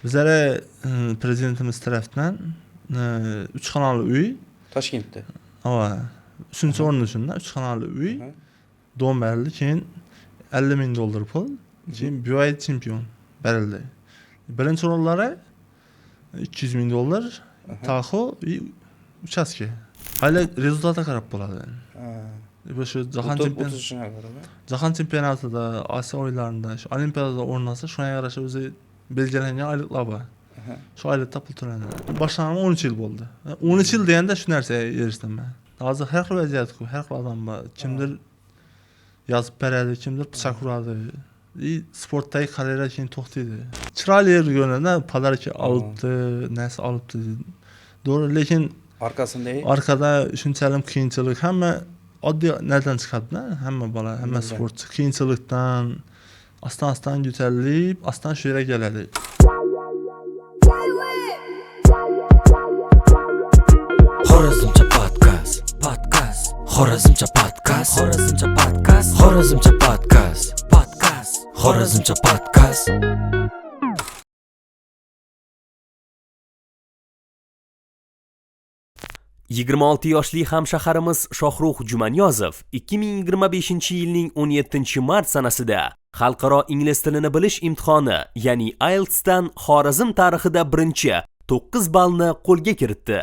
Bizlere prezidentimiz tarafından 3 kanallı uy. Toshkentda. Ava. 3-chi o'rin uchun 3 kanallı uy. Dom berildi. Keyin $50,000 pul. Keyin BYD chempion berildi. Birinchi o'rinlari $200,000 taxo va uchastka. Hali rezultatga qarab bo'ladi. Bu shu jahon chempionatida, Osiyo o'yinlarida, shu olimpiadada o'rin olsa, shunga yarasha o'zi belgilangan oyliklar bor. Shu oylikda pul to'lanadi. Boshlangan 13 yil bo'ldi. 13 yil deganda shu narsaga erishdim men. Hozir har xil vaziyat-ku, har xil odam bor. Kimdir yozib beradi, kimdir pichoq uradi. Sportdagi karyera keyin to'xtaydi. Chiroyli yerga podarka olibdi, narsa olibdi. To'g'ri, lekin arkada shunchalik qiyinchilik, hamma oddiy narsadan chiqadi-da, hamma bola, hamma sportchi qiyinchilikdan astan ko'tarilib, astan shu yerga keladi. Xorazmcha podcast. Xorazmcha podcast. Xorazmcha podcast. Xorazmcha podcast. Xorazmcha podcast. 26 yoshli hamshaharimiz Shohrux Jumaniyozov 2025-yilning 17-mart sanasida xalqaro ingliz tilini bilish imtihoni, ya'ni IELTSdan Xorazm tarixida birinchi 9 ballni qo'lga kiritdi.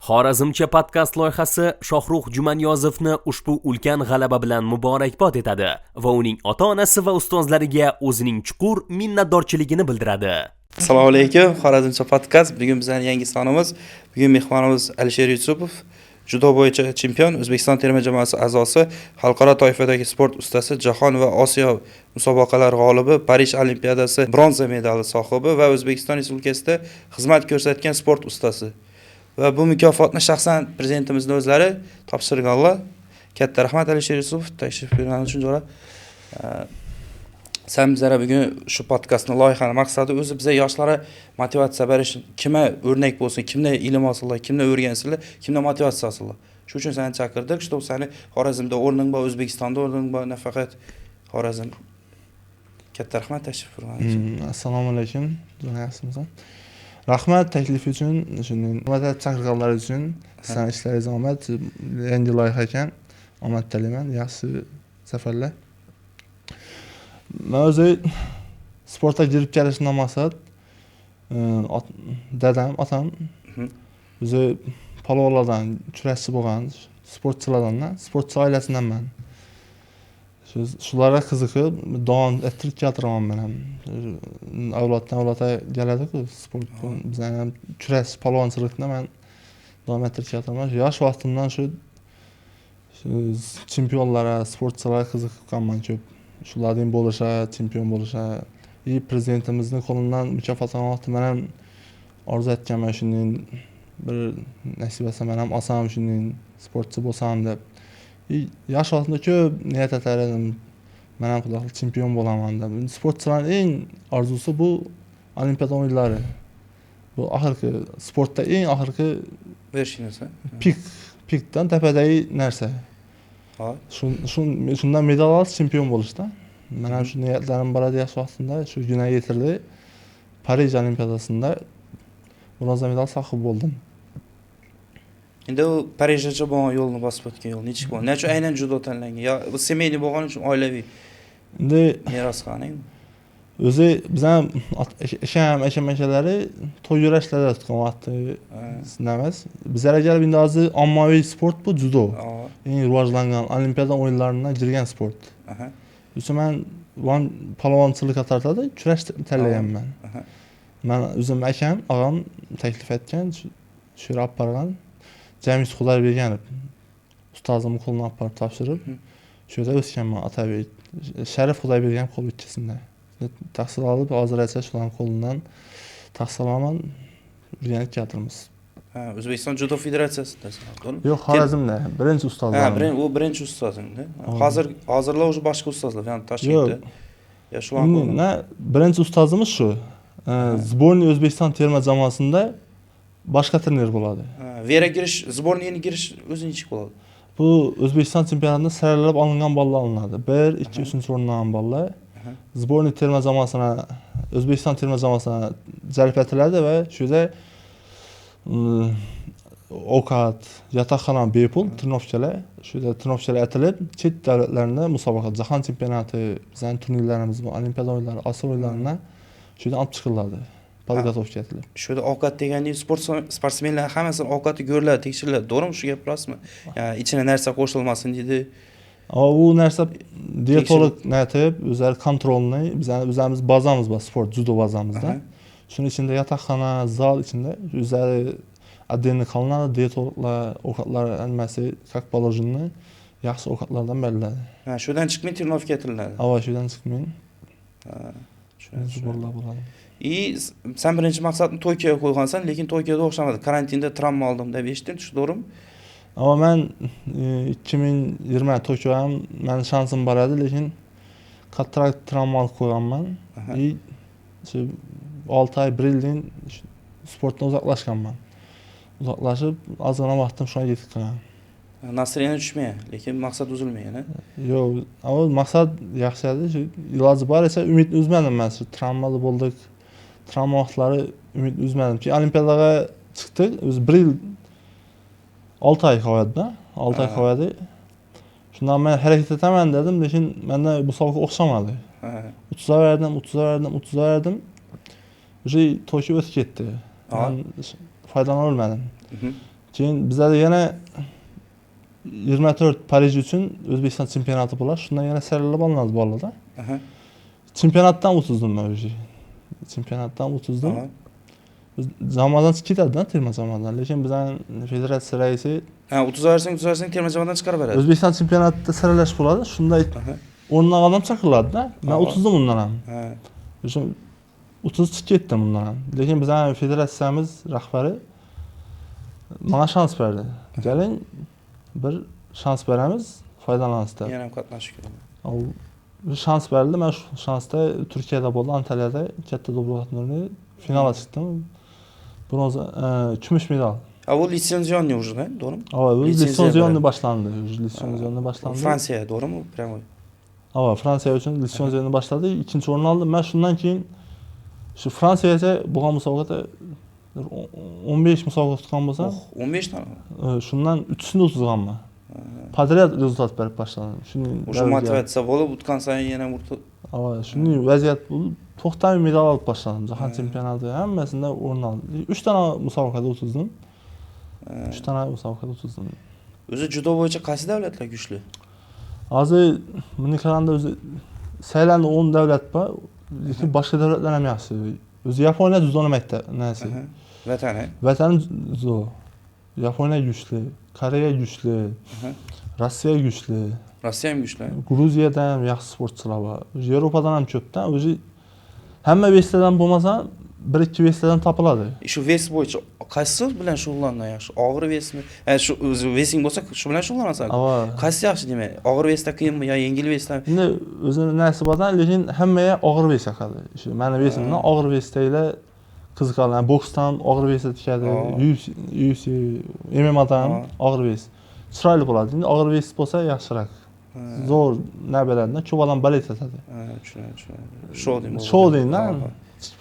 Xorazmcha podkast loyihasi Shohrux Jumaniyozovni ushbu ulkan g'alaba bilan muborakbod etadi va uning ota-onasi va ustozlariga o'zining chuqur minnatdorchiligini bildiradi. Assalomu alaykum, Xorazmcha podkast. Bugun bizning yangi sonimiz. Bugun mehmonimiz Alisher Yusupov, judo bo'yicha chempion, O'zbekiston terma jamoasi a'zosi, xalqaro toifadagi sport ustasi, jahon va Osiyo musobaqalari g'olibi, Parij olimpiadasi bronza medali sohibi va O'zbekiston Respublikasida xizmat ko'rsatgan sport ustasi. Va bu mukofotni shaxsan prezidentimizning o'zlari topshirganlar. Katta rahmat Alisher Yusupov, tashrif buyurganingiz uchun jo'ra. Sen bizlere bugün şu podcast'ın loyihaning maqsadi o'zi bize yoshlarga motivatsiya berish, kimga o'rnak bo'lsin, kimga ilm olsinlar, kimga o'rgansinlar, kimga motivatsiya olsinlar. Shu uchun seni chaqirdik, shu seni Xorazmda o'rning bor, O'zbekistonda o'rning bor, nafaqat Xorazm. Katta rahmat tashrif buyurganingiz. Assalomu alaykum, jo'nayapsizmi? Rahmat taklif uchun, shunday omad chaqirganlar uchun, sizlarning ishlaringiz omad, yangi loyiha ekan, omad tilayman, yaxshi safarlar. Men o'zi sportga girib kelishimdan maqsad dadam, otam o'zi palvonlardan, kurashchi bo'lgan, sportchilardan, sportchi oilasidanman. Shularga qiziqib, davom ettirib keltiraman men ham. Avloddan avlodga keladi-ku sport. Bizning ham kurash, palvonchilikni men davom ettirib keltiraman. Yosh vaqtimdan shu chempionlarga, sportchilarga qiziqib qolman ko'p. Shularning bo'lisha, chempion bo'lisha, prezidentimizning qo'lidan mukofotlangan vaqtda men ham orzu etganman, shunday bir nasib etsa men ham olsam, shunday sportchi bo'lsam deb. Yosh vaqtimda ko'p niyat etar edim. Men ham xudo chempion bo'laman deb. Sportchilarning eng orzusi bu olimpiada o'yinlari. Bu oxirgi sportda eng oxirgi Vershinosa. Pikdan tepadagi narsa. Shundan medal olib chempion bo'lishda. Men ham shu niyatlarim bor edi yosh vaqtimda, shu kunga yetildi. Parij olimpiadasida bronza medal sohibi bo'ldim. Endi u Parijgacha bo'lgan yo'lni bosib o'tgan yo'l nechik bo'ldi? Nechun aynan judo tanlangan? Yo, bu semiyli bo'lgani uchun oilaviy. Endi meros qani? O'zi biz ham akalari to'y yurashlarda o'tgan vaqtda emas. Bizlarga kelib endi hozir ommaviy sport bu judo. Eng rivojlangan olimpiada o'yinlaridan jirgan sport. O'zi men palvonchilikka tortadi, kurash tanlaganman. Men o'zim akam, og'am taklif etgan, shu yerga olib borgan. Jamis Xudoyberganov ustozimning qo'lini olib borib topshirib, shu yerda o'sganman Otabek. Sharif Xudoyberganov qo'l o'tkazimda. Tahsil olib, hozircha shularning qo'lidan tahsil olaman, o'rganib keltiramiz. O'zbekiston judo federatsiyasida, to'g'rimi? Yo'q, Xorazmda birinchi ustozlar. U birinchi ustozingda. Hozirlar o'sha boshqa ustozlar, ya'ni Toshkentda. Ya shularning birinchi ustozimiz shu. Zborniy O'zbekiston terma jamoasida boshqa turnir bo'ladi. Vera girish, zborniyga girish o'zi nechik bo'ladi? Bu O'zbekiston chempionatida saralab olingan bolalar olinadi. 1, 2, 3 o'rindan bolalar. Zborniy terma jamoasına O'zbekiston terma jamoasına jalb etiladi va shu yerda ovqat, yotoqxona bepul, trenirovkalar, shu yerda trenirovkalar etilib, chet davlatlarda musobaqa, jahon chempionati, bizning turnirlarimiz bor, olimpiada o'yinlari, Osiyo o'yinlaridan shu yerdan olib chiqiladi. Podgotovka etilib. Shu yerda ovqat deganda sportsmenlar hammasini ovqati ko'riladi, tekshiriladi. To'g'rimi? Shu gap rostmi? Ya'ni ichine narsa qo'shilmasin deydi. U narsa dietolog natib, o'zlari kontrolni, bizamiz bazamiz bor, sport judo bazamizda. Shuning ichida yotoqxona, zal ichida o'zlari отдельно qilinadi, dietologlar ovqatlar hammasi как положено yaxshi ovqatlardan belgiladi. Ha, shudan chiqmay trenirovka etiladi. Shudan chiqmay. Zuborlar bo'ladi. Sen birinchi maqsadni Tokioga qo'ygansan, lekin Tokioda o'xshamadi. Karantinda travma oldim deb eshitdim, to'g'rimi? Men 2020 Tokio ham men shansim bor edi, lekin kontrakt travma olib qo'yganman. Shu 6 oy, 1 yildan sportdan uzoqlashganman. Uzoqlashib, ozgina vaqtim shunga ketib qolgan. Nasriyani tushmagan, lekin maqsad uzilmagan, ha? Yo'q, maqsad yaxshi edi. Shu iloji bor esa umid uzmadim men. Shu travmali bo'ldik. Travma vaqtlari umid uzmadim. Ki olimpiadaga chiqdik, o'zi 1 yil 6 oy qoldi. 6 oy qoldi. Shundan men harakat etaman dedim, lekin menda musobaqa o'xshamadi. Uzaverdim. O'sha Tokio o'tib ketdi. Men foydalana olmadim. Keyin bizda yana 24 Parij uchun O'zbekiston chempionati bo'ladi. Shundan yana saralab olinadi bolalarda. Chempionatdan o'tdim men o'sha. Chempionatdan o'tdim. Zamonadan ketadi-da terma jamoadan, lekin bizning federatsiya raisi 30 terma jamoadan chiqarib beradi. O'zbekiston chempionatida saralash bo'ladi. Shunday 10 odam chaqiriladi-da. Men 30 undan ham. O'sha 30 chiqib ketdim undan ham. Lekin bizning federatsiyamiz rahbari menga shans berdi. Keling, bir shans beramiz, foydalanasiz deb. Yana ham qatnashish kerak. Shans berdi. Men shu shansda Turkiyada bo'ldi, Antalyada katta dobroq turniri finalga chiqdim. Bronza, kumush medal. Bu litsenziyonni уже, да? To'g'rimi? Litsenziyonni boshlandi. Litsenziyonni boshlandi. Fransiya, to'g'rimi? Прямой. Fransiya uchun litsenziyani boshladi. Ikkinchi o'rin oldim. Men shundan keyin shu Fransiyaga bo'lgan musobaqada 15 musobaqa tutgan bo'lsam, 15 ta. Shundan 3sini o'tkazganman. Poдряд rezultat berib boshladim. Shuning o'sha motivatsiya bo'lib, o'tgan sayin yana shuning vaziyat bo'lib, to'xtamay medal olib boshladim. Jahon chempionati hammasida o'rin oldim. 3 ta musobaqada o'tkazdim. 3 ta musobaqada o'tkazdim. O'zi judo bo'yicha qaysi davlatlar kuchli? Hozir Nikaragvada o'zi saylandi 10 davlat bor, lekin boshqa davlatlar ham yaxshi. O'zi Yaponiya judoni maktabi. Vatani judo. Yaponiya güçlü, Koreya güçlü, Rossiya güçlü. Rossiya ham kuchli. Gruziyada ham yaxshi sportchilar bor. Yevropadan ham ko'pdan. O'zi hamma vestadan bo'lmasa, 1-2 vestadan topiladi. Shu ves bo'yicha qaysi bilan shug'ullangan yaxshi? Og'ir vesmi? Shu o'zi vesing bo'lsa, shu bilan shug'ullanasan. Qaysi yaxshi demak? Og'ir vesda qiyinmi yo yengil vesda? Endi o'zini nasibidan, lekin hammaga og'ir ves yoqadi. Shu meni vesimdan og'ir vesdaylar qiziqadi. Boksdan og'ir vesda tikadi, UFC, MMAdan og'ir ves. Chiroyli bo'ladi. Endi og'ir ves bo'lsa yaxshiroq. Zo'r nabalardan ko'p odam balet etadi. Tushundim. Show deyman.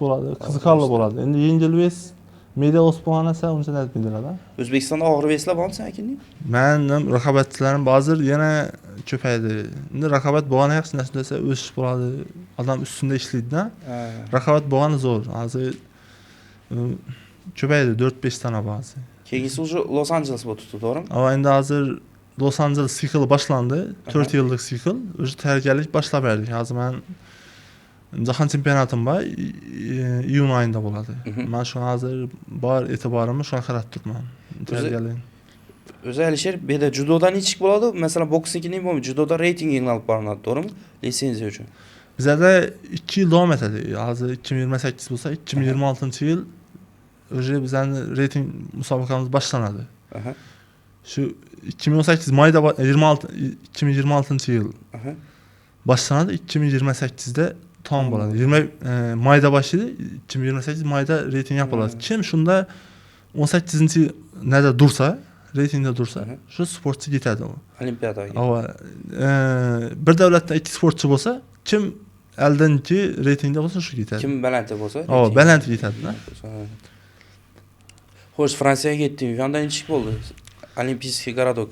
Bo'ladi, qiziqarli bo'ladi. Endi yengil ves media o'sponasa uncha netmaydilar. O'zbekistonda og'ir veslar bormi sekinlik? Mening raqobatchilarim hozir yana ko'paydi. Endi raqobat bo'lgani yaxshi narsa desa o'sish bo'ladi. Odam ustida ishlaydi-da. Raqobat bo'lgani zo'r. Hozir ko'paydi, 4-5 tana ba'zi. Keyingisi уже Los Angeles bo'lib turibdi, to'g'rimi? Endi hozir Los Angeles sikli boshlandi. 4 yillik sikl. O'sha tayyorgarlik boshlab berdik. Hozir men Jahon chempionatim bor, iyun oyida bo'ladi. Men shu hozir bor e'tiborimni shunga qaratib turibman. Tayyorgarlik. O'zi Alisher, bu yerda judodan nechik bo'ladi? Masalan, boksnikining bo'lmi? Judoda reyting yig'ilib boriladi, to'g'rimi? Litsenziya uchun. Bizda 2 yil davom etadi. Hozir 2028 bo'lsa, 2026-yil o'sha bizning reyting musobaqamiz boshlanadi. Shu 2018 mayda 2026-yil boshlanadi. 2028da tam bo'ladi. 20 mayda boshlaydi, 2028 mayda reyting yapiladi. Kim shunda 18-nada dursa, reytingda dursa, shu sportchi ketadi u. Olimpiadaga. Bir davlatdan 2 sportchi bo'lsa, kim Aldinki reytingda bo'lsa shu ketadi. Kim baland bo'lsa? Baland ketadi-da. Xo'sh, Fransiyaga ketding. U yoqda nechik bo'ldi? Olimpiyskiy garodok.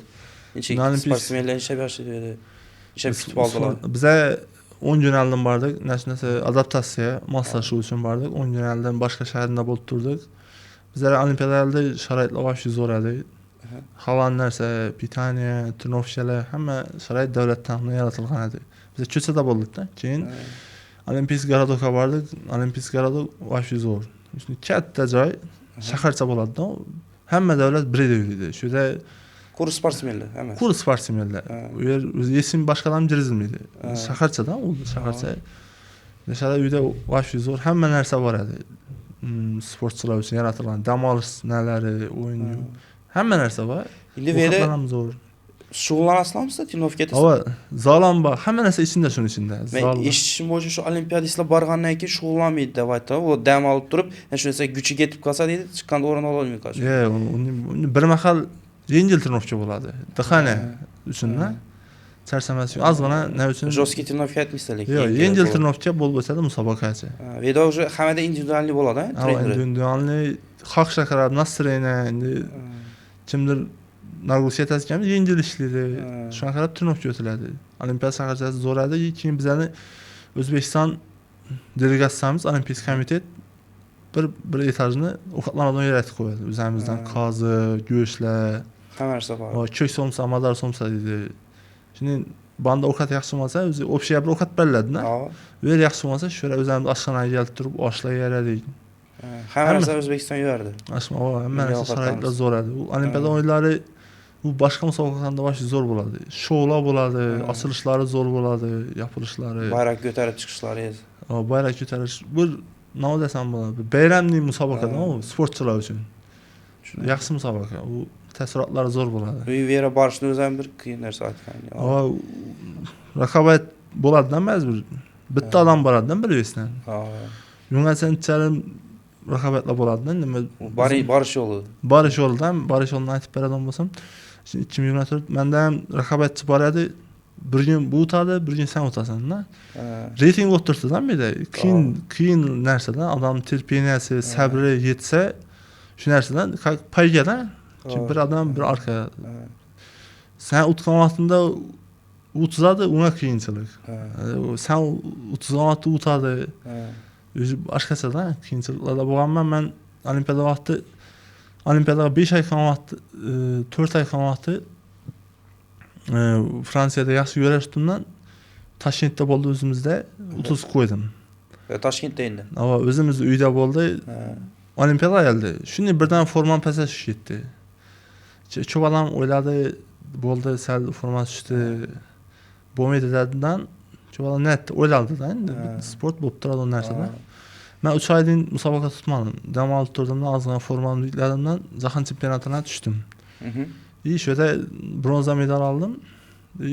Nechik sportsmenlar ishab yashadi. Ishab kutib oldilar. Biza 10 kun oldin bordik. Narsa adaptatsiya, moslashuv uchun bordik. 10 kun oldin boshqa shaharda bo'lib turdik. Bizlar olimpiadalarda sharoitlar vobshe zo'r edi. Havo narsa, pitaniya, turnovchalar, hamma sharoit davlat tomonidan yaratilgan edi. Biz ko'chada bo'ldik-da. Keyin Olimpiyskiy garodokka bordik. Olimpiyskiy garodok vobshe zo'r. Shuni katta joy, shaharcha bo'ladi-da. Hamma davlat birga yuradi. Shuda kurs sportsmenlar, hamma. Kurs sportsmenlar. U yer o'zi esim boshqadan jirizmaydi. Shaharchada, u shaharcha. Mesela uyda vobshe zo'r, hamma narsa bor edi. Sportchilar uchun yaratilgan dam olish nalari, o'yin, hamma narsa bor. Endi bu yerda ham zo'r. Shug'ullanasizmi, trenirovkada? Zalom bor, hamma narsa ichida, shuning ichida. Men eshitishim bo'yicha shu olimpiadistlar borgandan keyin shug'ullanmaydi deb aytdi. U dam olib turib, shuncha guchi ketib qolsa deydi, chiqqanda o'rin ola olmaydi qolsa. Uni bir mahal yengil trenirovka bo'ladi. Dihana uchun-da. Charchamas uchun ozgina nima uchun? Жесткий тренировка aytmaysizlar. Yo'q, yengil trenirovka bo'lib o'tadi musobaqachi. Bu yerda уже hammada individualniy bo'ladi, trener. Individualniy, xoh shakar, nasrayna, endi kimdir nagruziya etadigan yengil ishlaydi. Shunga qarab trenirovka o'tiladi. Olimpiya shaharchasi zo'r edi. Keyin bizlarni O'zbekiston delegatsiyamiz Olimpiya komitet bir etajni ovqatlardan yaratib qo'yadi. O'zimizdan qozi, go'shtlar, hamma narsa bor. Cho'k somsa, madar somsa deydi. Shuni banda ovqat yaxshi bo'lsa, o'zi общий bir ovqat beriladi-da. U yer yaxshi bo'lsa, shu yerda o'zimiz oshxonaga kelib turib oshlar yeradik. Hamma narsa O'zbekiston yurardi. Hamma narsa sharoitlar zo'r edi. U Olimpiada o'yinlari bu boshqa musobaqalarda vobshe zo'r bo'ladi. Shoular bo'ladi, ochilishlari zo'r bo'ladi, yopilishlari. Bayroq ko'tarib chiqishlari. Bayroq ko'tarish bir nima desam bo'ladi. Bayramli musobaqada u sportchilar uchun. Yaxshi musobaqa. U taassurotlari zo'r bo'ladi. U yerga borishni o'zi ham bir qiyin narsa aytgan. Raqobat bo'ladi-da bir. Bitta odam boradi-da bir yo'sdan. Yungasanchalim raqobatlar bo'ladi-da. Nima borish yo'li. Borish yo'lidan aytib beradigan bo'lsam, 2024 menda ham raqobatchi bor edi. Bir kun bu o'tadi, bir kun sen o'tasan-da. Reyting o'tirtdi-da menda. Qiyin narsadan odam terpeniyasi, sabri yetsa, shu narsadan paygadan bir odam bir orqa. Sen o'tgan vaqtida o'tadi, unga qiyinchilik. Sen o'tgan vaqtda o'tadi. O'zi boshqacha-da, qiyinchiliklarda bo'lganman. Men Olimpiadaga 5 oy qolgan vaqt, 4 oy qolgan vaqt Fransiyada yaxshi yo'rashtimdan Toshkentda bo'ldi o'zimizda 30 qo'ydim. Toshkentda endi. O'zimiz uyda bo'ldi. Olimpiada geldi. Shuni birdan formam pasa tushib ketdi. Cho'balam o'yladi, bo'ldi, sal forma tushdi. Bo'lmaydi dedidan, cho'balam net o'yladi-da, endi sport bo'lib turadi u narsada. Men 3 oydan musobaqa tutmadim. Dam olib turdimdan, ozgina formamni yukladimdan jahon chempionatiga tushdim. Shu yerda bronza medal oldim.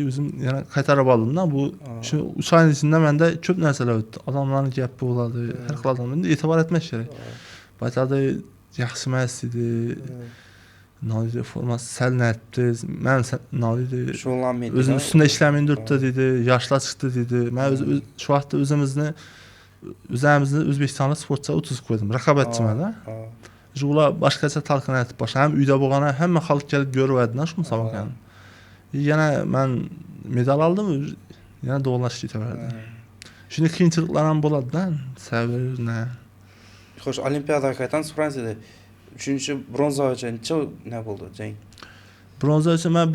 O'zim yana qaytarib oldim-da. Bu shu 3 oyning ichida menda ko'p narsalar o'tdi. Odamlarning gapi bo'ladi, har xil odamlarni e'tibor etmash kerak. Baytada yaxshi emas edi. Nolida formasi sal natdi. Men nolida shug'ullanmaydi. O'zim ustida ishlamaydi turibdi dedi, yoshlar chiqdi dedi. Men shu vaqtda o'zimizni O'zbekistonlik sportchiga 30 qo'ydim. Raqobatchiman-da. Ular boshqacha talqin aytib boshqa ham uyda bo'lganda hamma xalq kelib ko'ryapti-da shu musobaqani. Yana men medal oldim, yana davolashib ketaverdi. Shunday qiyinchiliklar ham bo'ladi-da, sabrna. Xo'sh, Olimpiadaga qaytamiz Fransiyada. 3-bronza uchun nima bo'ldi jang? Bronza uchun men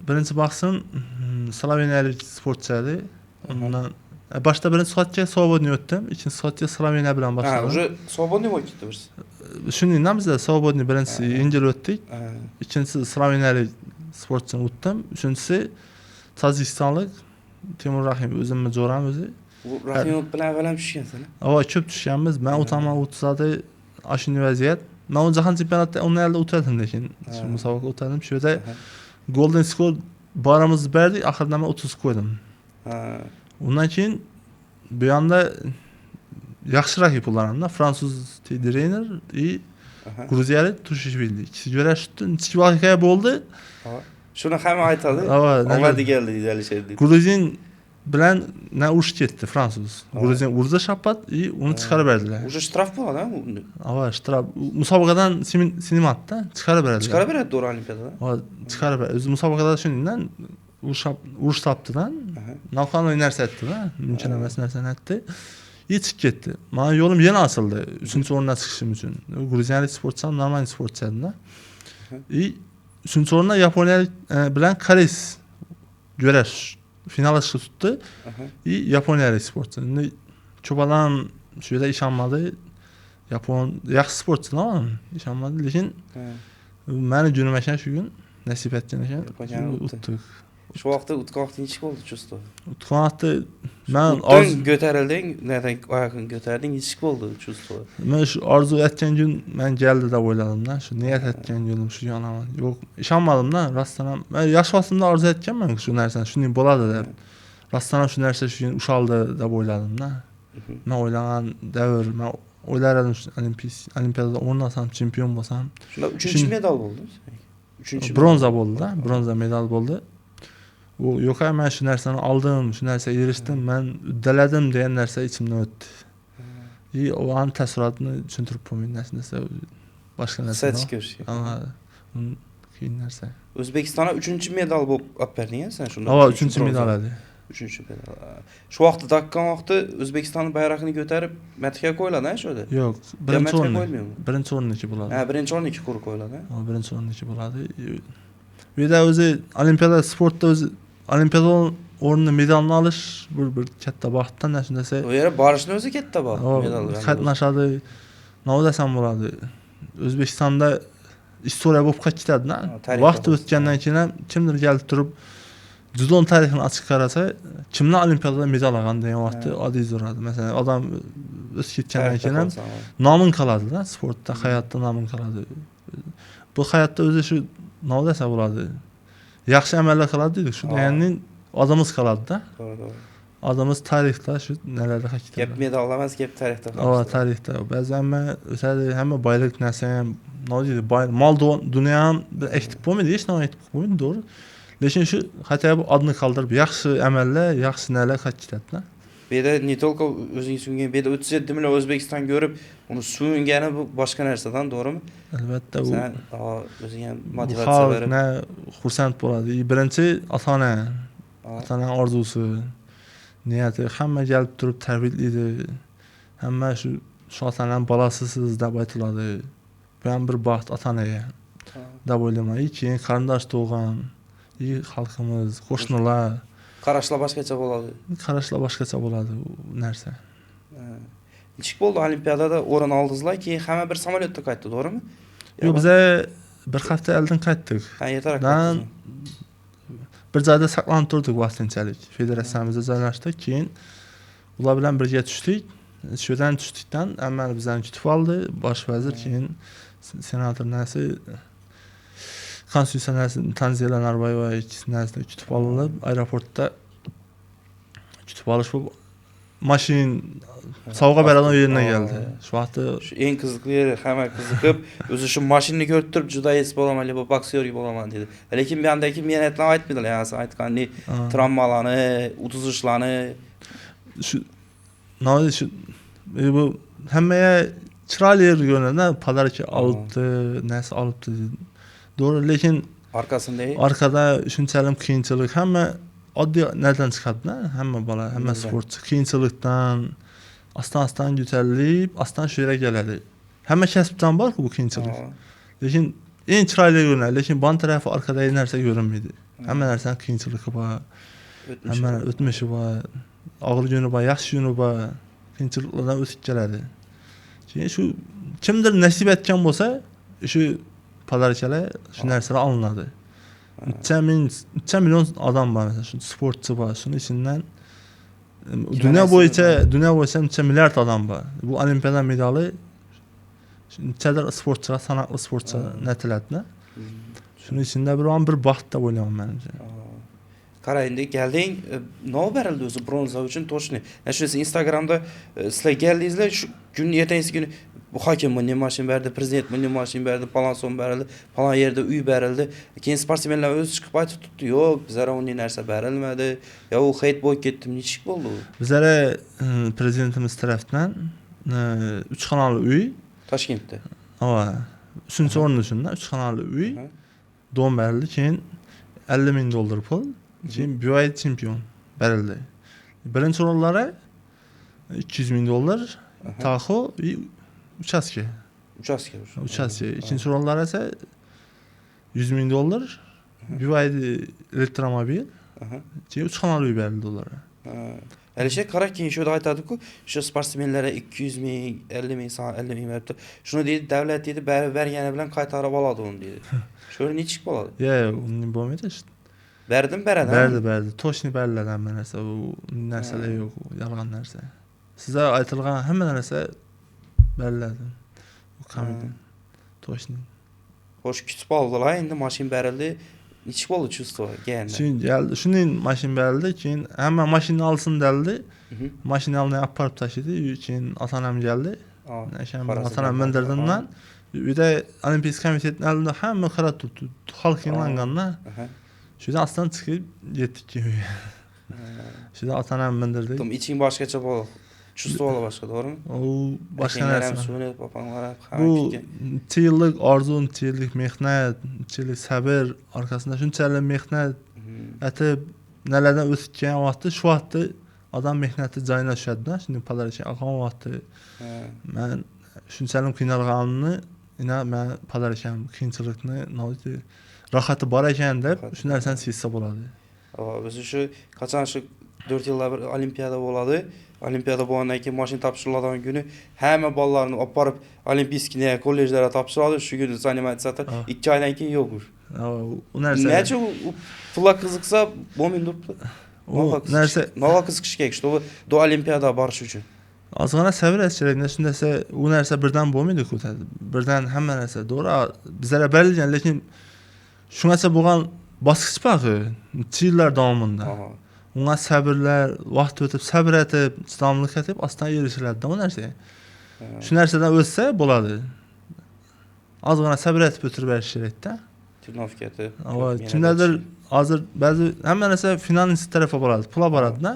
birinchi bahsim sloveniyalik sportchi edi. Undan boshda birinchi soatga Svobodniy o'tdim, ikkinchi soatga Sloveniya bilan boshladim. Уже Svobodniy bo'lib ketdi biz. Shuningdan bizda Svobodniy birinchisi yengil o'tdik. Ikkinchisi sloveniyalik sportchini o'tdim. Uchinchisi Tojikistonlik Temur Rahimov o'zimni jo'ram o'zi. Bu Rahimov bilan avval tushgansan-a? Ko'p tushganmiz. Men o'taman 30da ashunday vaziyat. Men jahon chempionatida o'nlarda o'tadim, lekin shu musobaqa o'tadim. Shu yerda golden score boramiz berdik, oxirida men 30 qo'ydim. Undan keyin bu yonda yaxshi raqib ularning fransuz trener gruziyalik Tushishvili. Ikki jo'rashdi, ikki voqea bo'ldi. Shuni hamma aytadi. Oladi keldi deydi Alisher. Gruzin bilan na urush ketdi fransuz. Gruziya urdi shapat, uni chiqarib berdilar. Уже штраф bo'ladi-a unda. Ava, shtrab musobaqadan sinimatda chiqarib berdilar. Chiqarib beradi to'g'ri olimpiadada. Ava, chiqarib berdi. O'zi musobaqada shundan urush topdidan, noqonuniy narsa aytdi-da, mumkin emas narsani aytdi. Chiqib ketdi. Meni yo'lim yana ochildi 3-o'rindan chiqishim uchun. Gruziyalik sportchilar normal sportchi edi-da. 3-o'rinda yaponiyalik bilan koreys güreş finala chiqib tutdi. Yaponiyalik sportchi. Endi cho'padan shu yerda ishonmadi. Yapon yaxshi sportchilar, ishonmadi, lekin meni junim ekan shu kun nasib etgan ekan. O'tdik. Shu vaqtda o'tgan nechik bo'ldi chusto? O'tgan vaqtda men ko'tarilding, nerdan oyoqni ko'tarding, nechik bo'ldi chusto? Men shu orzu etgan kun men keldi deb o'yladim-da, shu niyat etgan kunim shu yonaman. Yo'q, ishonmadim-da, rostdan ham. Men yosh vaqtimda orzu etganman shu narsani, shunday bo'ladi deb. Rostdan ham shu narsa shu kun ushaldi deb o'yladim-da. Men o'ylagan davr, men o'ylar edim olimpiadada o'ynasam, chempion bo'lsam. Shunda 3-medal bo'ldi. 3-bronza bo'ldi-da, bronza medal bo'ldi. U yo'q, men shu narsani oldim, shu narsaga erishdim, men uddaladim degan narsa ichimdan o'tdi. O an taassurotni tushuntirib bo'lmaydi narsa, boshqa narsa. Qiyin narsa. O'zbekistonga 3-medal bo'lib olib berding sen shunda. Ha, 3-medal edi. 3-medal. Shu vaqtda dakkan vaqtda O'zbekistonning bayrog'ini ko'tarib matga qo'yiladi-a shoda? Yo'q, birinchi o'rninniki bo'ladi. Ha, birinchi o'rninniki qo'yib qo'yiladi. Ha, birinchi o'rninniki bo'ladi. Bu yerda o'zi olimpiada sportda o'zi olimpiada o'rnini medalni olish bir katta baxtdan shundaysa. U yerga borishni o'zi katta baxt, medal bilan. Qatnashadi. Nima desam bo'ladi? O'zbekistonda istoriya bo'lib ketadi-da. Vaqt o'tgandan keyin ham kimdir kelib turib judon tarixini ochib qarasa, kimlar olimpiadada medal olgan degan vaqtda oddiy so'radi. Masalan, odam o'sib ketgandan keyin ham nomin qoladi-da, sportda, hayotda nomin qoladi. Bu hayotda o'zi shu nima desa bo'ladi? Yaxshi amallar qiladi-ku, shu ya'ni odamimiz qoladi-da. To'g'ri. Odamimiz tarixda shu nelarga hakikatda. Gap medal emas, gap tarixda. Ha, tarixda. Ba'zan o'tadi, hamma boylik narsa ham, nima deydi, mol dunyo ham ektik bo'lmaydi, hech nima ektik bo'lmaydi, to'g'ri. Lekin shu hatto bu adını qoldirib, yaxshi amallar, yaxshi narsalar hakikatda. Bu yerda ne только o'zing sungan, bu yerda 37 million O'zbekiston ko'rib, uni sungani bu boshqa narsadan, to'g'rimi? Albatta, u sen o'zing ham motivatsiya berib, xursand bo'ladi. Birinchi ota-ona orzusi, niyati hamma kelib turib tabriklaydi. Hamma shu ota-onaning bolasisiz deb aytiladi. Bu ham bir baxt ota-onaga. Deb o'ylayman. Keyin qarindosh tug'gan, xalqimiz, qo'shnilar qarashlar boshqacha bo'ladi. Qarashlar boshqacha bo'ladi u narsa. Nechik bo'ldi olimpiadada o'rin oldingizlar, keyin hamma bir samolyotda qaytdi, to'g'rimi? Yo'q, biz bir hafta oldin qaytdik. Ha, yetar. Bir joyda saqlanib turdik vaqtinchalik. Federatsiyamizga joylashdik, keyin ular bilan birga tushdik. Shu yerdan tushdikdan hamma bizani kutib oldi. Bosh vazir, keyin senator nasi Konstitutsiya Tanzila Narbayeva ikkisinasini kutib olib, aeroportda kutib olish bu mashin sovg'a beradigan yerga keldi. Shu vaqtda shu eng qiziqli yeri, hamma qiziqib, o'zi shu mashinani ko'rib turib juda es bo'laman, bu boksyorga bo'laman dedi. Lekin bu yandagi men aytmaydilar, yani sen aytgandek travmalarni, utuzishlarni shu nima shu bu hammaga chiroyli ko'rinadi, podarka olibdi, narsa olibdi. Doğru, lekin arkada shunchalik qiyinchilik, hamma oddiy narsadan chiqadi-da, hamma bola, hamma sportchi qiyinchilikdan astan ko'tarilib, astan shu yerga keladi. Hamma kasbdan bor-ku bu qiyinchilik. Lekin eng chiroyli ko'rinadi, lekin bon tarafı arkadagi narsa ko'rinmaydi. Hamma narsaning qiyinchiligi bor. Hamma o'tmishi bor, og'ir yoni bor, yaxshi yoni bor, qiyinchiliklardan o'tib keladi. Keyin shu kimdir nasib etgan bo'lsa, shu podarkalar shu narsalar olinadi. 3 million odam bor, mesela shu sportchi bor, shuning ichidan dunyo bo'yicha 3 milliard odam bor. Bu olimpiada medali nechadir sportchilar, sanoqli sportchilar natiladi. Shuning ichida bir baxt deb o'ylayman menimcha. Qara, endi kelding, nima berildi o'zi bronza uchun to'shni. Shunisi Instagramda sizlar keldingizlar, shu kun ertasi kuni bu hokim bunday mashin berdi, prezident bunday mashin berdi, palon so'm berildi, palon yerda uy berildi. Keyin sportsmenlar o'zi chiqib aytib tutdi, yo'q, bizlara unday narsa berilmadi. Ya u heyt bo'lib ketdi, nechik bo'ldi u? Bizlere prezidentimiz tarafından 3 kanallı uy. Toshkentda. Ava. 3-cü orunda şunda 3 kanallı uy. Doğum berildi. Keyin $50.000 pul. Keyin bir ay çempion berildi. Birinci orunlara $200.000 taxo uçaske. Uçaske. İkinci orunlara ise $100.000 bir ay elektromobil. Keyin 3 kanallı uy berildi onlara. Alisher qara keyin shu yerda aytadi-ku, shu sportsmenlarga 200.000, 50.000, sana 50.000 beribdi. Shuni deydi, davlat deydi, bergani bilan qaytarib oladi uni deydi. Shu nechik bo'ladi? Yo'q, uni bo'lmaydi işte. Berdim, beradi. Berdi. Toshni beriladi hamma narsa. U narsalar yo'q, yolg'on narsa. Sizga aytilgan hamma narsa beriladi. Bu qanday? Toshni. Xo'sh, kutib oldilar, endi mashin berildi. Nechik bo'ldi чувство kelganda? Geldi. Shunday mashin berildi, keyin hamma mashinani olsin deldi. Mashinani olib borib tashladi. Keyin ota-onam keldi. Ota-onam mindirdiman. Uyda Olimpiya komitetining oldida hamma qarab turibdi. Xalq yig'langanda. Shundan aslan chiqib yetdik uyga. Shunda ota-onam mindirdi. Tom iching boshqacha bo'ldi. Чувство bo'la boshqa, to'g'rimi? U boshqa narsa. So'nib, papanglar Bu 2 yillik orzu, 2 yillik mehnat, 2 yillik sabr arkasında shunchalik mehnat etib nelerden o'tgan vaqtda shu vaqtda odam mehnati joyiga tushadi-da. Shunday padarcha aqon vaqtda men shunchalik qiynalganimni, men padarcham qiyinchilikni, rohati bor ekan deb shu narsani sezsa bo'ladi. O'zi shu qachon shu 4 yilda bir olimpiada bo'ladi. Olimpiada bo'lgandan keyin mashina topshiriladigan kuni hamma bolalarni olib borib olimpiyskiya kollejlarga topshiradi. Shu kuni zanimatsiya 2 oydan keyin yo'q. U narsa. Necha u pulga qiziqsa bo'lmaydi debdi. U narsa nima qiziqish kerak, чтобы do olimpiada borish uchun. Ozgina sabr kerak. Shundasa u narsa birdan bo'lmaydi-ku. Birdan hamma narsa to'g'ri bizlarga berilgan, lekin shungacha bo'lgan bosqich bor-ku, yillar davomida. Unga sabrlar, vaqt o'tib, sabr etib, chidamlik etib, astan erishiladi o narsa. Shu narsadan o'tsa bo'ladi. Ozgina sabr etib o'tirib berish kerak-da. Trnovkati. Kimlardir hozir ba'zi hamma narsa finans tarafi bo'ladi, pul boradi-da.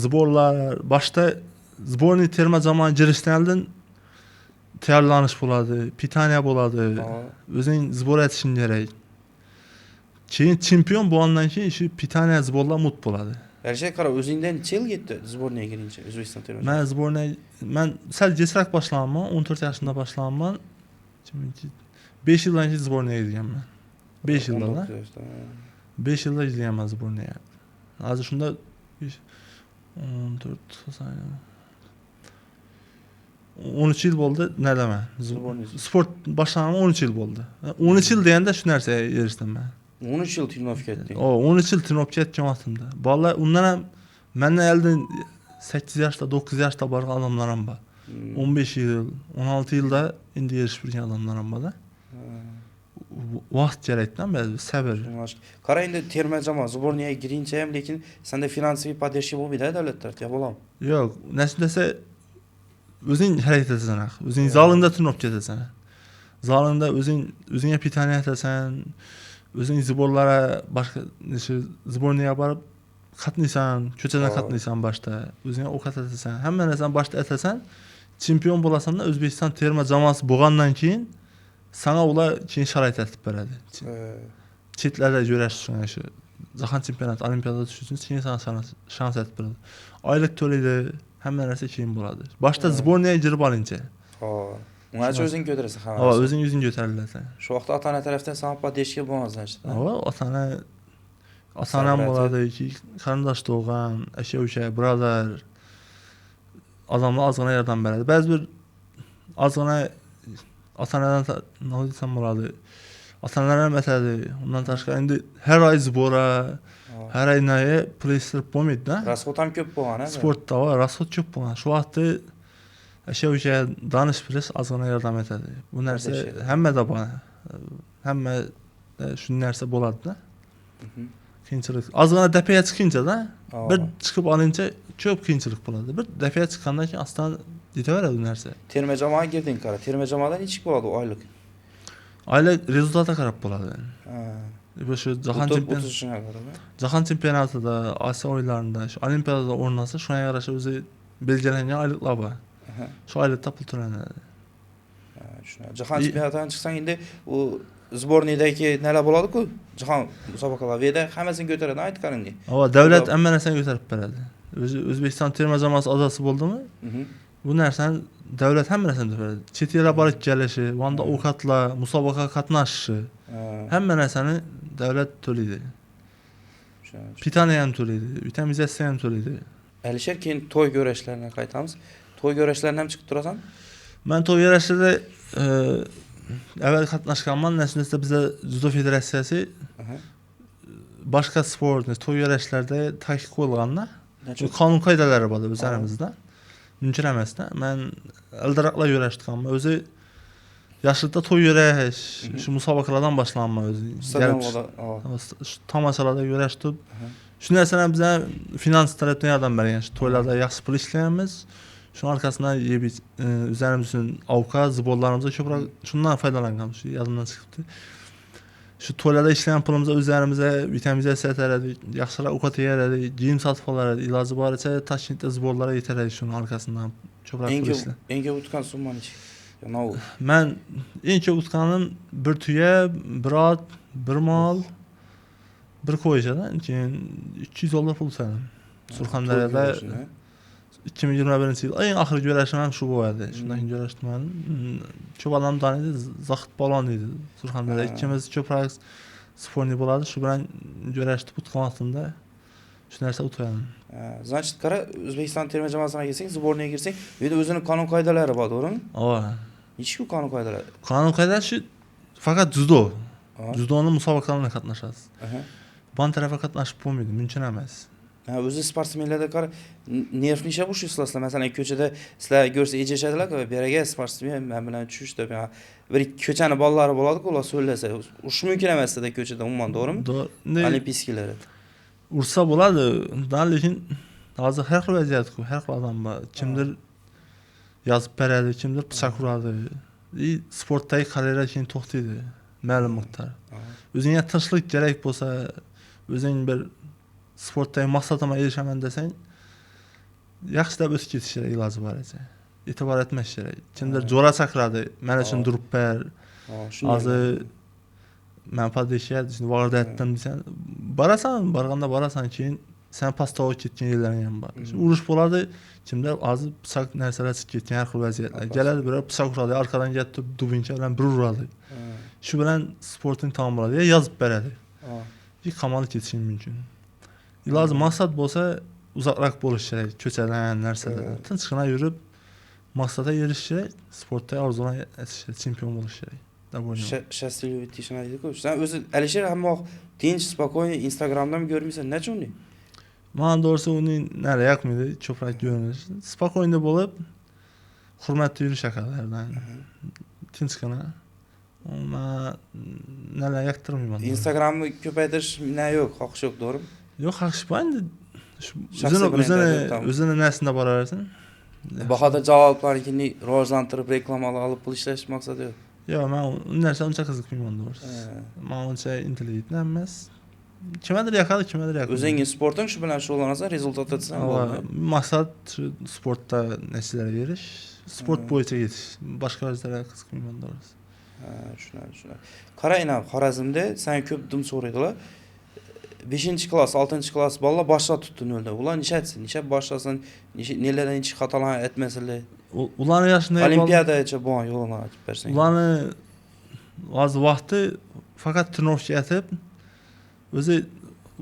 Zborlar, boshda zborni terma jamoa girishdan oldin tayyorlanish bo'ladi, pitaniya bo'ladi. O'zing zbor etishing kerak. Keyin chempion bo'lgandan keyin shu pitaniya zborlar mut bo'ladi. Alisher qara, o'zingdan necha yil ketdi zborniga kirincha O'zbekiston terma jamoasi? Men sal kechroq boshlaganman, 14 yoshimda boshlaganman. 5 yildan keyin zborniga kirganman. 5 yilda. 5 yilda kirganman zborniga. Hozir shunda 14 13 yil bo'ldi, nadaman. Sport boshlaganman 13 yil bo'ldi. 13 yil deganda shu narsaga erishdim men. 13 yil Trnovka etding. 13 yil Trnovka etgan vaqtimda. Bolalar undan ham mendan oldin 8 yoshda, 9 yoshda borgan odamlar ham bor. 15 yil, 16 yilda endi erishib yurgan odamlar ham bor-da. Vaqt kerakdan ba'zi sabr. Qara, endi terma jamoa zborniga kirincha ham, lekin senda finansiy podдержка bo'lmaydi davlat tarafdan, bo'ladimi? Yo'q, nasibdasa o'zing harakat etasan, o'zing zalingda Trnovka etasan. Zalingda o'zingga pitaniya etasan. O'zing zborlara boshqa zborniga borib qatnaysan, ko'chadan qatnaysan boshda, o'zingga ovqat etasan, hamma narsani boshda etasan, chempion bo'lasan-da O'zbekiston terma jamoasi bo'lgandan keyin sana ular keyin sharoit etib beradi. Chetlarda yurash uchun shu jahon chempionati, olimpiadada tushish uchun keyin sana shans etib beradi. Oylik to'laydi, hamma narsa keyin bo'ladi. Boshda zborniga girib olingcha. Ungacha o'zing ko'tarasan, ha. O'zing ko'tarilasan. Shu vaqtda ota-ona tarafdan sana podдержка bo'lmasdan işte. Ota-onam bo'ladi, qarindosh tug'an, aka-uka, birodar odamlar ozgina yordam beradi. Ba'zi bir ozgina ota-onadan nima desam bo'ladi. Ota-onalar ham aytadi, undan tashqari endi har oy zbora, har oy naye pulishtirib bo'lmaydi-da. Rasxod ham ko'p bo'lgan, ha. Sportda rasxod ko'p bo'lgan. Shu vaqtda aka-uka danish bilish ozgina yordam etadi. Bu narsa hammada bor. Hamma shu narsa bo'ladi-da. Qiyinchilik. Ozgina dapiga chiqincha-da, bir chiqib olincha ko'p qiyinchilik bo'ladi. Bir dapiga chiqqandan keyin astan Yetaveradi bu narsa. Terma jamoaga girding qara. Terma jamoadan nechik bo'ladi oylik? Oylik rezultatga qarab bo'ladi. Ha. Bu shu jahon O'tishine göre mi? jahon chempionatida, Osiyo o'yinlarida, shu olimpiadada o'rnasa, shunga yarasha o'zi belgilangan oyliklar bor. Aha. Shu oylikda pul to'lanadi. Ha, shuna. Jahon chempionatidan chiqsang endi u sborniydagi nelar bo'ladi-ku? Jahon musobaqalarida hammasini ko'taradi, aytganingiz. Ava davlat hamma narsani ko'tarib beradi. O'zi O'zbekiston terma jamoasi a'zosi bo'ldimi? Bu narsani davlat hamma narsani beradi. Chet elga borib kelishi, vanda ovqatlar, musobaqaga qatnashishi, hamma narsani davlat to'laydi. Pitaniya ham to'laydi, vitamizatsiya ham to'laydi. Alisher, keyin to'y ko'rishlarga qaytamiz. To'y ko'rishlardan ham chiqib turasan? Men to'y yarashida avval qatnashganman. Nasimizda bizda judo federatsiyasi boshqa sportni to'y yarashlarda taqiq qo'yilganda, qonun qoidalari bor o'zlarimizda. Mumkin emasda. Men ildiroqlar yarashganman. O'zi yoshlikda to'y yarash, shu musobaqalardan boshlanma o'zi. Stadionda, tomoshalarda yarashtib, shu narsalar bizga finans tarafdan yordam bergan. Shu to'ylarda yaxshi pul ishlaymiz. Şunun arkasından yeb üzerimizin ovqat, zıbollarımıza ko'proq shundan foydalanganmiz. Shu yodimdan chiqibdi. Shu to'ylarda ishlagan pulimizni o'zlarimizga vitamizatsiya etadi, yaxshiroq ovqat yeyadi, kiyim sotib oladi, iloji boricha Toshkentda zıbollara yetaradi shunun arkasından ko'proq pul ishlar. Eng ko'p utgan summa necha? Yana Men eng ko'p utganim bir tuya, bir ot, bir mol, bir qo'ychadan keyin $200 pul utgandim. Surxondaryoda 2021-yil eng oxirgi yarashim ham shu bo'ladi. Shundan yarashdim. Ko'p odam taniydi, Zohid Polvon edi. Surxondaryoda ikkimiz ko'proq sportni bo'ladi. Shu bilan yarashib o'tgan vaqtimda shu narsa o'tgandim. Значит, qara, O'zbekiston terma jamoasiga kelsang, sborniga kirsang, bu yerda o'zining qonun qoidalari bor, to'g'rimi? Ava. Nechku qonun qoidalari? Qonun qoidalari shu faqat judo. Judoning musobaqalarida qatnashasiz. Bon tarafa qatnashib bo'lmaydi, mumkin emas. O'zi sportsmenlarda qara, nervni ishab ushlaysiz. Masalan, ko'chada sizlar ko'rsa ejishadilar-ku, beraga sportsmen men bilan tushish deb, bir ko'chani bolalari bo'ladi-ku, ular so'llasa, urush mumkin emas-da ko'chada umuman, to'g'rimi? To'g'ri. Olimpiyskilar. Ursa bo'ladi, lekin hozir har xil vaziyat-ku, har xil odam bor. Kimdir yozib beradi, kimdir pichoq uradi. Sportdagi karyera keyin to'xtaydi, ma'lum miqdor. O'zingga tinchlik kerak bo'lsa, o'zing bir sportdagi maqsadimga erishaman desang, yaxshilab o'tib ketish kerak iloji boricha. E'tibor etmash kerak. Kimdir jo'ra chaqiradi, men uchun turib ber. Hozir men podeshya, vaqtda aytdim desan, borasan, keyin sen pastga ketgan yillarning ham bor. Urush bo'ladi, kimdir hozir pichoq narsalar chiqib ketgan har xil vaziyatlar. Keladi, birov pichoq uradi, orqadan kelib dubincha bilan bir uradi. Shu bilan sportning tamom bo'ladi, yo yozib beradi. Qamalib ketishi mumkin. Iloji maqsad bo'lsa, uzoqroq bo'lish kerak, ko'chadan, narsalardan. Tinchgina yurib, maqsadga erishish kerak, sportda orzular chempion bo'lish kerak. Счастливый tishini aytdi-ku. Sen o'zi Alisher hamma tinch, spokойный Instagramdan ko'rmaysan, nechun uni? Men doğrusu uning nari yoqmaydi, ko'proq ko'rinish. Spokойный bo'lib, hurmatli yurish haqlardan. Tinchgina. Men nari yoqtirmayman. Instagramni ko'paytirish men yo'q, xohish yo'q, to'g'rimi? Yo'q, xohish bo'ldi. O'zini narsida boraversin. Bahodir Jalolovanikini rivojlantirib, reklamalar olib pul ishlash maqsadi yo'q. Yo'q, men u narsa uncha qiziqmayman to'g'risi. Men uncha intelligent emas. Kimdir yoqadi, kimdir yoqadi. O'zingning sporting shu bilan shug'ullanasan, rezultat etsan bo'ladi. Maqsad sportda natijalarga erish, sport bo'yicha ketish. Boshqa narsalarga qiziqmayman to'g'risi. Shuna. Qarayna, Xorazmda sen ko'p dim so'raydilar. 5-klass, 6-klass bolalar boshqa tutdi nolda. Ular nishaytsin, nishab boshlasin, nelardan hech xatolar etmasinlar. Ularni yoshida Olimpiadacha bo'lgan yo'lini aytib bersang. Ularni hozir vaqti faqat trenirovka etib, o'zi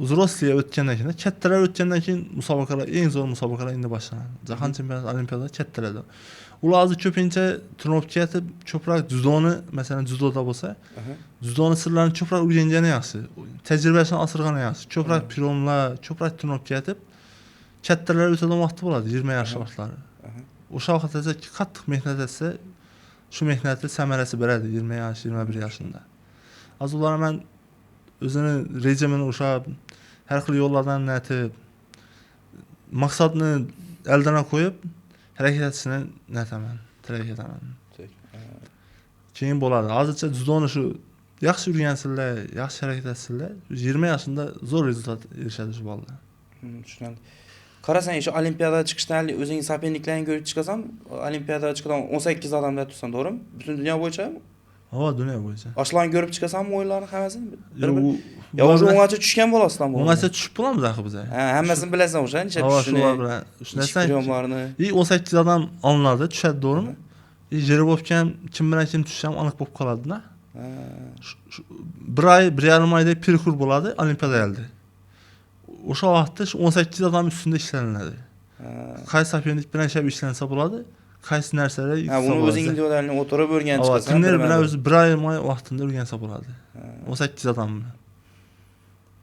uzrostliga o'tgandan keyin, kattalar o'tgandan keyin musobaqalar, eng zo'r musobaqalar endi boshlanadi. Jahon chempionati, olimpiadalar kattalarda. Ular hozir ko'pincha trenirovka etib, ko'proq judoni, masalan, judoda bo'lsa, judoni sirlarini ko'proq o'rgangani yaxshi. Tajribasini osirgani yaxshi. Ko'proq piromlar, ko'proq trenirovka etib, kattalar o'tadigan vaqti bo'ladi, 20 yosh vaqtlari. O'sha vaqtda qattiq mehnat etsa, shu mehnatning samarasi beradi 20 yosh, 21 yoshida. Hozir ular men o'zini rejimini o'sha har xil yo'llardan natib, maqsadni eldan qo'yib, harakat etishini netaman, tilak etaman. Keyin bo'ladi. Hozircha judoni shu yaxshi yurgansizlar, yaxshi harakat etsizlar, 20 yoshida zo'r rezultat erishadi shu bolalar. Tushunarli. Qarasang, shu olimpiadaga chiqishdan o'zing soperniklaring ko'rib chiqasan, olimpiadaga chiqadan 18 odamlar tursan, to'g'rimi? Butun dunyo bo'yicha. Ha, dunyo bo'yicha. Oshlarni ko'rib chiqasanmi o'yinlarni hammasini? Yo'q, Yo, o'zi o'ng'acha tushgan bo'lasizlar bu. o'ng'acha tushib bo'lamiz axir biz. Ha, hammasini bilasan o'sha, necha Ha, tushishini. shular bilan shundan Priyomlarni. 18 odam olinadi, tushadi, to'g'rimi? Jiri bo'lgan kim bilan kim tushishi ham aniq bo'lib qoladi-da. Bir oy, 1,5 oyda perkur bo'ladi olimpiada yilda. O'sha vaqtda 18 odam ustida ishlanadi. Qaysi sopernik bilan ishlansa bo'ladi, qaysi narsalar Ha, buni o'zing individualni o'tirib o'rganib chiqasan. Trener bilan o'zi 1 oy vaqtida o'rgansa bo'ladi. 18 odam bilan.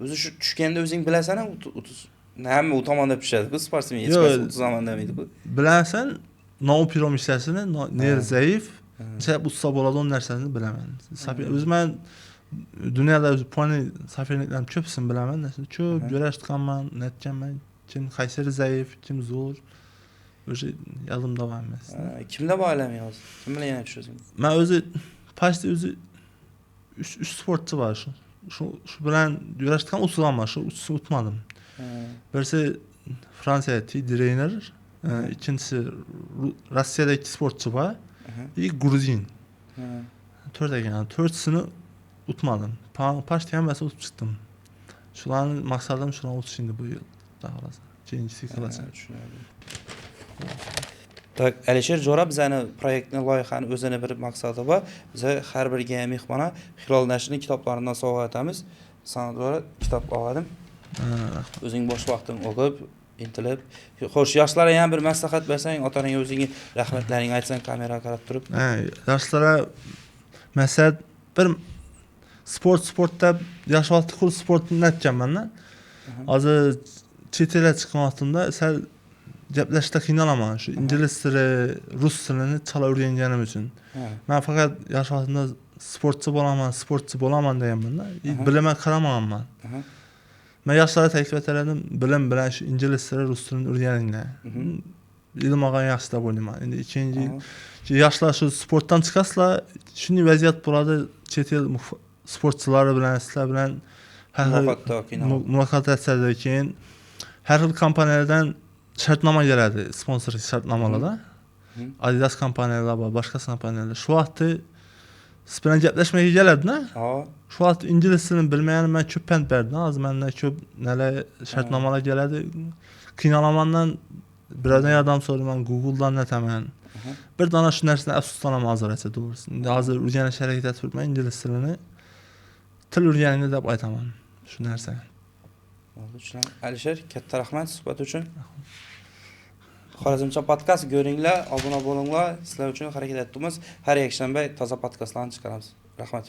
O'zi shu tushganda o'zing bilasan, hamma u tomonda pishadi-ku, sportsmen hech qaysi 30 zamon demaydi-ku. Bilasan, nopirom ishlasini, ner zaif, chap usta bo'ladi, o narsani bilaman. O'zi men dunyoda o'zi poni soperniklarni ko'psini bilaman, ko'p joylashtirganman, netganman, kim qaysi zaif, kim zo'r. O'sha yodimda bor emas. Kimda bor alam yoz? Kim bilan yana tushasiz? Men o'zi pastda o'zi 3 sportchi bor shu. Shu bilan joylashtirgan usulman, shu uchisi o'tmadim. Birisi Fransiya trener, ikkinchisi Rossiyada 2 sportchi bor, Gruzin. 4 ekan, 4sini o'tmadim. Pastda hammasi o'tib chiqdim. Shularning maqsadim shularni o'tish endi bu yil. Xolos. Keyingi siklgacha. Tak, Alisher Jo'ra bizani proyektni, loyihani o'zini bir maqsadi bor. Biz har bir mehmona Hilol nashrining kitoblaridan sovg'a etamiz. Sana Jo'ra kitob oldim. O'zing bosh vaqting o'qib, intilib. Xo'sh, yoshlarga ham bir maslahat bersang, otaning o'zingga rahmatlaring aytsan, kameraga qarab turib. Yoshlarga maslahat bir sportda yosh vaqtda qul sportni aytganman-da. Hozir chet elga chiqqan vaqtimda sal gaplashishda qiynalaman. Shu ingliz tili, rus tilini chala o'rganganim uchun. Men faqat yosh vaqtimda sportchi bo'laman deganman-da. Bilaman qaramaganman. Men yoshlarga taklif etaradim, bilim bilan shu ingliz tili, rus tilini o'rganinglar. Ilm olgan yaxshi deb o'ylayman. Endi ikkinchi yoshlar shu sportdan chiqasizlar, shunday vaziyat bo'ladi, chet el sportchilari bilan, sizlar bilan muloqot etadi, keyin har xil kompaniyalardan shartnoma keladi, sponsor shartnomalardan. Adidas kompaniyalari bor, boshqa kompaniyalar. Shu vaqtda siz bilan gaplashmaga keladi-da. Shu vaqt ingliz tilini bilmaganim men ko'p pand berdim. Hozir mendan ko'p nalar shartnomalar keladi. Qiynalamandan birodan yordam so'rayman, Google'dan netaman. Bir dona shu narsadan afsuslanaman hozircha, to'g'risi. Hozir o'rganish harakat etibman ingliz tilini. Til o'rganinglar deb aytaman shu narsaga. Alisher, katta rahmat suhbat uchun. Xorazmcha podkast ko'ringlar, obuna bo'linglar. Sizlar uchun harakat etamiz. Har yakshanba toza podkastlarni chiqaramiz. Rahmat.